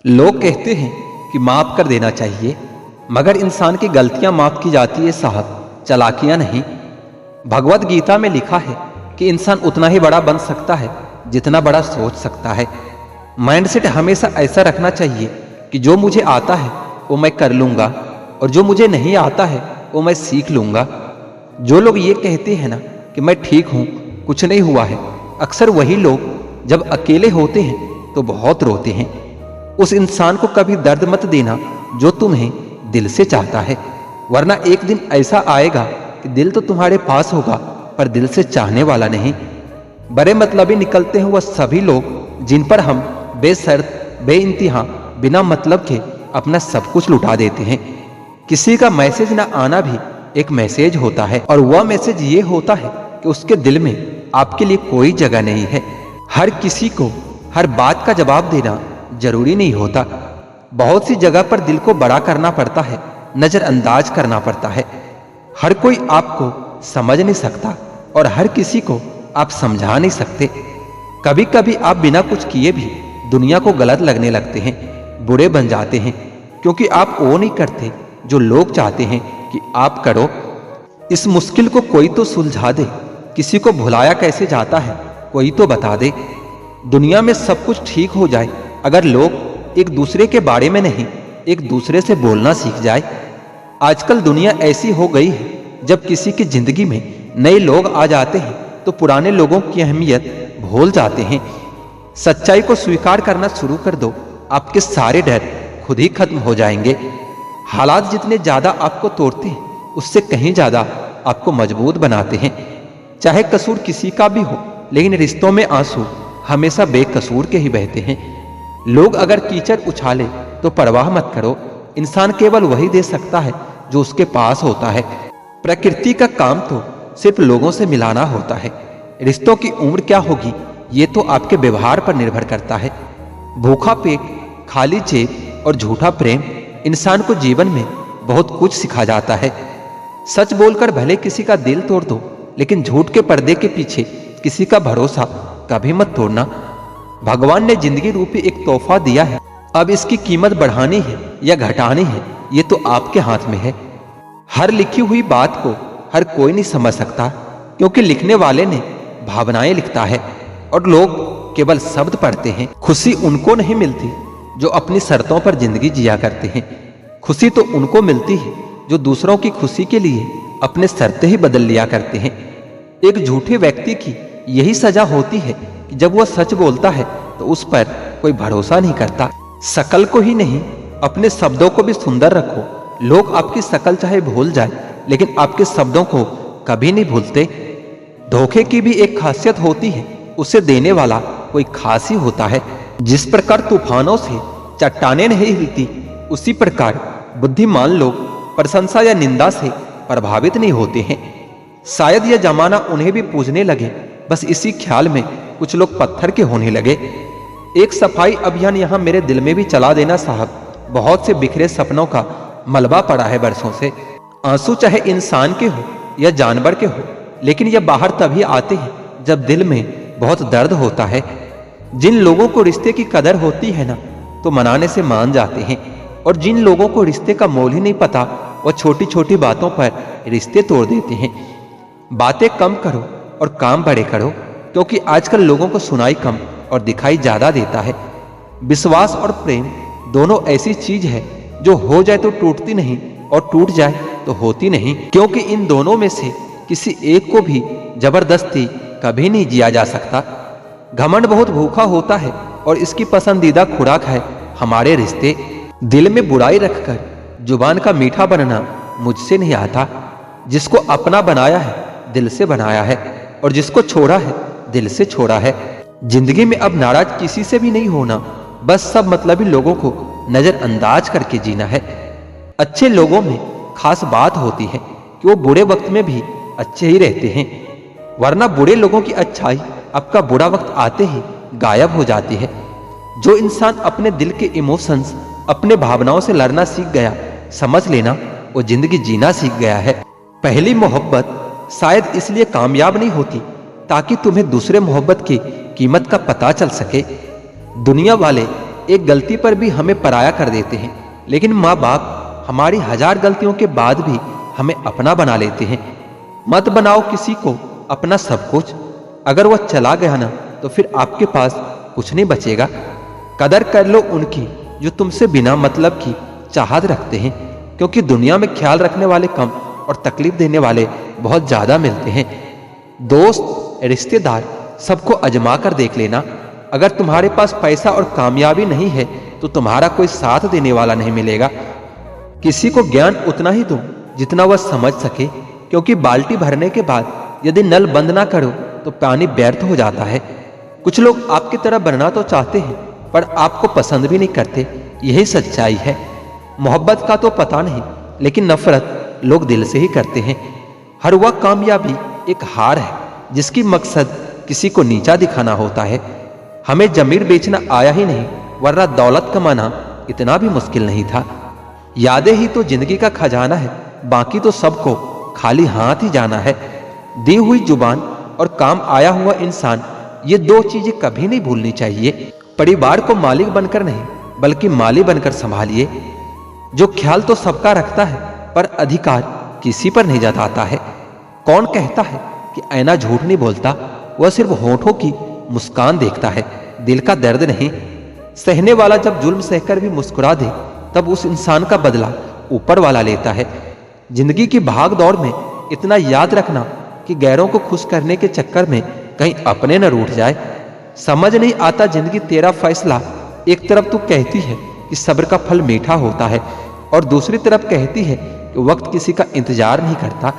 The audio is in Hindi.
लोग कहते हैं कि माफ कर देना चाहिए, मगर इंसान की गलतियां माफ की जाती है साहब, चालाकियां नहीं। भगवत गीता में लिखा है कि इंसान उतना ही बड़ा बन सकता है जितना बड़ा सोच सकता है। माइंडसेट हमेशा ऐसा रखना चाहिए कि जो मुझे आता है वो मैं कर लूंगा और जो मुझे नहीं आता है वो मैं सीख लूंगा। जो लोग ये कहते हैं ना कि मैं ठीक हूं, कुछ नहीं हुआ है, अक्सर वही लोग जब अकेले होते हैं तो बहुत रोते हैं। उस इंसान को कभी दर्द मत देना जो तुम्हें दिल से चाहता है, वरना एक दिन ऐसा आएगा कि दिल तो तुम्हारे पास होगा पर दिल से चाहने वाला नहीं। बड़े मतलबी निकलते हैं वह सभी लोग जिन पर हम बेशर्त बेइंतहा बिना मतलब के अपना सब कुछ लुटा देते हैं। किसी का मैसेज ना आना भी एक मैसेज होता है, और वह मैसेज ये होता है कि उसके दिल में आपके लिए कोई जगह नहीं है। हर किसी को हर बात का जवाब देना जरूरी नहीं होता। बहुत सी जगह पर दिल को बड़ा करना पड़ता है, नजरअंदाज करना पड़ता है। हर कोई आपको समझ नहीं सकता और हर किसी को आप समझा नहीं सकते। कभी कभी आप बिना कुछ किए भी दुनिया को गलत लगने लगते हैं, बुरे बन जाते हैं, क्योंकि आप वो नहीं करते जो लोग चाहते हैं कि आप करो। इस मुश्किल को कोई तो सुलझा दे, किसी को भुलाया कैसे जाता है कोई तो बता दे। दुनिया में सब कुछ ठीक हो जाए अगर लोग एक दूसरे के बारे में नहीं एक दूसरे से बोलना सीख जाए। आजकल दुनिया ऐसी हो गई है, जब किसी की जिंदगी में नए लोग आ जाते हैं तो पुराने लोगों की अहमियत भूल जाते हैं। सच्चाई को स्वीकार करना शुरू कर दो, आपके सारे डर खुद ही खत्म हो जाएंगे। हालात जितने ज्यादा आपको तोड़ते हैं उससे कहीं ज्यादा आपको मजबूत बनाते हैं। चाहे कसूर किसी का भी हो, लेकिन रिश्तों में आंसू हमेशा बेकसूर के ही बहते हैं। लोग अगर कीचड़ उछाले तो परवाह मत करो, इंसान केवल वही दे सकता है जो उसके पास होता है। प्रकृति का काम तो सिर्फ लोगों से मिलाना होता है। रिश्तों की उम्र क्या होगी ये तो आपके व्यवहार पर निर्भर करता है। भूखा पेट, खाली जेब और झूठा प्रेम इंसान को जीवन में बहुत कुछ सिखा जाता है। सच बोलकर भले किसी का दिल तोड़ दो, लेकिन झूठ के पर्दे के पीछे किसी का भरोसा कभी मत तोड़ना। भगवान ने जिंदगी रूपी एक तोहफा दिया है, अब इसकी कीमत बढ़ानी है या घटानी है ये तो आपके हाथ में है। हर लिखी हुई बात को हर कोई नहीं समझ सकता, क्योंकि लिखने वाले ने भावनाएं लिखता है और लोग केवल शब्द पढ़ते हैं। खुशी उनको नहीं मिलती जो अपनी शर्तों पर जिंदगी जिया करते हैं। खुशी तो उनको मिलती है जो दूसरों की खुशी के लिए अपने शर्तें ही बदल लिया करते हैं। एक झूठे व्यक्ति की यही सजा होती है कि जब वह सच बोलता है तो उस पर कोई भरोसा नहीं करता। शकल को ही नहीं, अपने शब्दों को भी सुंदर रखो। लोग आपकी शकल चाहे भूल जाए, लेकिन आपके शब्दों को कभी नहीं भूलते। धोखे की भी एक खासियत होती है, उसे देने वाला कोई खास ही होता है। जिस प्रकार तूफानों से चट्टानें नहीं हिलती, उसी प्रकार बुद्धिमान लोग प्रशंसा या निंदा से प्रभावित नहीं होते हैं। शायद यह जमाना उन्हें भी पूजने लगे, बस इसी ख्याल में कुछ लोग पत्थर के होने लगे। एक सफाई अभियान यहाँ मेरे दिल में भी चला देना साहब। बहुत से बिखरे सपनों का मलबा पड़ा है बरसों से। आंसू चाहे इंसान के हो या जानवर के हो, लेकिन यह बाहर तभी आते हैं जब दिल में बहुत दर्द होता है। जिन लोगों को रिश्ते की कदर होती है ना, तो मनाने से मान जाते हैं, और जिन लोगों को रिश्ते का मोल ही नहीं पता वह छोटी छोटी बातों पर रिश्ते तोड़ देते हैं। बातें कम करो और काम बड़े करो, क्योंकि आजकल लोगों को सुनाई कम और दिखाई ज्यादा देता है। विश्वास और प्रेम दोनों ऐसी चीज है जो हो जाए तो टूटती नहीं और टूट जाए तो होती नहीं, क्योंकि इन दोनों में से किसी एक को भी जबरदस्ती कभी नहीं जिया जा सकता। घमंड बहुत भूखा होता है और इसकी पसंदीदा खुराक है हमारे रिश्ते। दिल में बुराई रखकर जुबान का मीठा बनना मुझसे नहीं आता। जिसको अपना बनाया है दिल से बनाया है, और जिसको छोड़ा है दिल से छोड़ा है। जिंदगी में अब नाराज किसी से भी नहीं होना, बस सब मतलबी लोगों को नजरअंदाज करके जीना है। अच्छे लोगों में खास बात होती है कि वो बुरे वक्त में भी अच्छे ही रहते हैं, वरना बुरे लोगों की अच्छाई आपका बुरा वक्त आते ही गायब हो जाती है। जो इंसान अपने दिल के इमोशंस, अपने भावनाओं से लड़ना सीख गया, समझ लेना वो जिंदगी जीना सीख गया है। पहली मोहब्बत शायद इसलिए कामयाब नहीं होती ताकि तुम्हें दूसरे मोहब्बत की कीमत का पता चल सके। दुनिया वाले एक गलती पर भी हमें पराया कर देते हैं, लेकिन माँ बाप हमारी 1000 गलतियों के बाद भी हमें अपना बना लेते हैं। मत बनाओ किसी को अपना सब कुछ, अगर वह चला गया ना तो फिर आपके पास कुछ नहीं बचेगा। कदर कर लो उनकी जो तुमसे बिना मतलब की चाहत रखते हैं, क्योंकि दुनिया में ख्याल रखने वाले कम और तकलीफ देने वाले बहुत ज्यादा मिलते हैं। दोस्त, रिश्तेदार सबको आजमा कर देख लेना। अगर तुम्हारे पास पैसा और कामयाबी नहीं है तो तुम्हारा कोई साथ देने वाला नहीं मिलेगा। किसी को ज्ञान उतना ही दो जितना वह समझ सके, क्योंकि बाल्टी भरने के बाद यदि नल बंद ना करो तो पानी व्यर्थ हो जाता है। कुछ लोग आपकी तरह बनना तो चाहते हैं पर आपको पसंद भी नहीं करते, यही सच्चाई है। मोहब्बत का तो पता नहीं, लेकिन नफरत लोग दिल से ही करते हैं। हर वह कामयाबी एक हार है जिसकी मकसद किसी को नीचा दिखाना होता है। हमें जमीर बेचना आया ही नहीं, वरना दौलत कमाना इतना भी मुश्किल नहीं था। यादें ही तो जिंदगी का खजाना है, बाकी तो सबको खाली हाथ ही जाना है। दी हुई जुबान और काम आया हुआ इंसान, ये दो चीजें कभी नहीं भूलनी चाहिए। परिवार को मालिक बनकर नहीं बल्कि माली बनकर संभालिए। जो ख्याल तो सबका रखता है पर अधिकार किसी पर नहीं जताता है। कौन कहता है कि ऐना झूठ नहीं बोलता, वह सिर्फ होठों की मुस्कान देखता है, दिल का दर्द नहीं। सहने वाला जब जुल्म सहकर भी मुस्कुरा दे तब उस इंसान का बदला ऊपर वाला लेता है। जिंदगी की भाग दौड़ में इतना याद रखना कि गैरों को खुश करने के चक्कर में कहीं अपने न रूठ जाए। समझ नहीं आता जिंदगी तेरा फैसला। एक तरफ तू कहती है कि सब्र का फल मीठा होता है और दूसरी तरफ कहती है कि वक्त किसी का इंतजार नहीं करता।